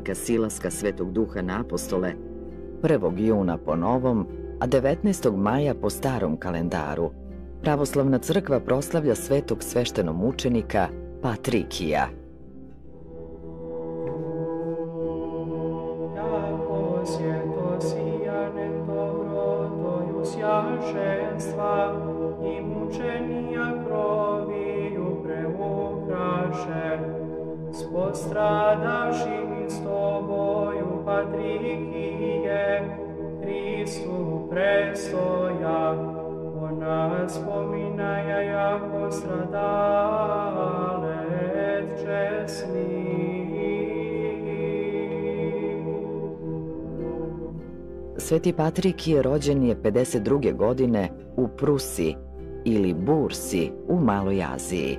praznika silaska Svetog Duha na apostole, 1. juna po novom, a 19. maja po starom kalendaru, Pravoslavna crkva proslavlja svetog sveštenomučenika Patrikija. Svjašenstva i mučenija kroviju preukrašen, s postradavšim s tobою, Patrikije, Hristu prestoja, o nas pominaja jako stradalet česni. Sveti Patrikije rođen je 52. godine u Prusi ili Bursi u Maloj Aziji.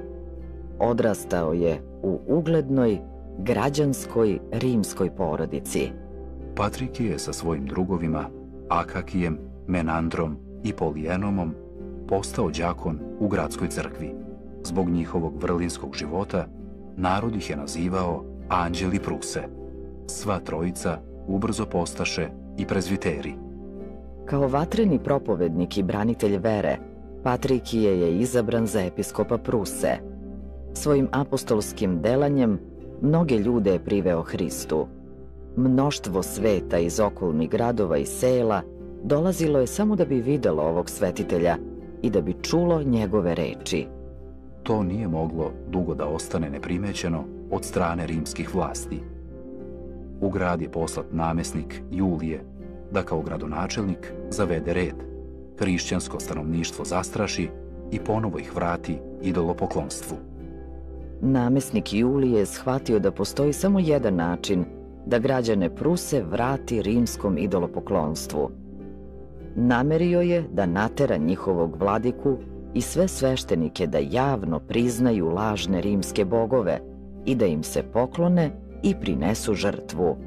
Odrastao je u uglednoj, građanskoj rimskoj porodici. Patrikije sa svojim drugovima, Akakijem, Menandrom i Polijenomom, postao đakon u gradskoj crkvi. Zbog njihovog vrlinskog života, narod ih je nazivao anđeli Pruse. Sva trojica ubrzo postaše i prezviteri. Kao vatreni propovednik i branitelj vere, Patrikije je izabran za episkopa Pruse. Svojim apostolskim delanjem mnoge ljude je priveo Hristu. Mnoštvo sveta iz okolnih gradova i sela dolazilo je samo da bi videlo ovog svetitelja i da bi čulo njegove reči. To nije moglo dugo da ostane neprimećeno od strane rimskih vlasti. U grad je poslat namesnik Julije da kao gradonačelnik zavede red, hrišćansko stanovništvo zastraši i ponovo ih vrati idolopoklonstvu. Namesnik Julije je shvatio da postoji samo jedan način da građane Pruse vrati rimskom idolopoklonstvu. Namerio je da natera njihovog vladiku i sve sveštenike da javno priznaju lažne rimske bogove i da im se poklone i prinesu žrtvu.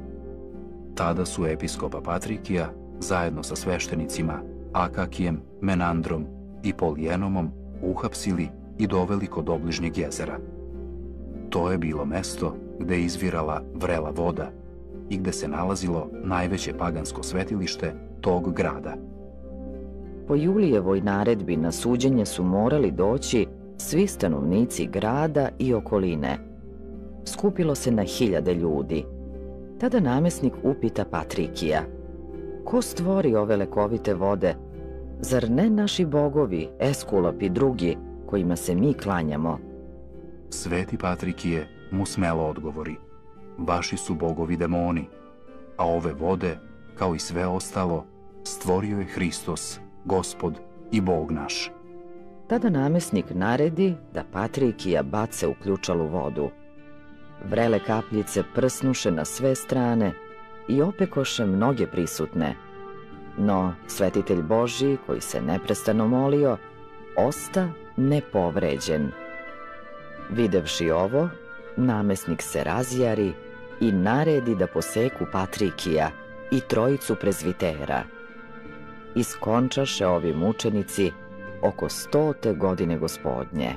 Tada su episkopa Patrikija zajedno sa sveštenicima Akakijem, Menandrom i Polijenomom uhapsili i doveli kod obližnjeg jezera. To je bilo mesto gde je izvirala vrela voda i gde se nalazilo najveće pagansko svetilište tog grada. Po Julijevoj naredbi na suđenje su morali doći svi stanovnici grada i okoline. Skupilo se na hiljade ljudi. Tada namesnik upita Patrikija: ko stvori ove lekovite vode? Zar ne naši bogovi, Eskulap i drugi, kojima se mi klanjamo? Sveti Patrikije mu smelo odgovori: vaši su bogovi demoni, a ove vode, kao i sve ostalo, stvorio je Hristos, Gospod i Bog naš. Tada namesnik naredi da Patrikija bace u ključalu vodu. Vrele kapljice prsnuše na sve strane i opekoše mnoge prisutne. No, svetitelj Božji, koji se neprestano molio, osta nepovređen. Videvši ovo, namesnik se razjari i naredi da poseku Patrikija i trojicu prezvitera. Iskončaše ovi mučenici oko 100. godine Gospodnje.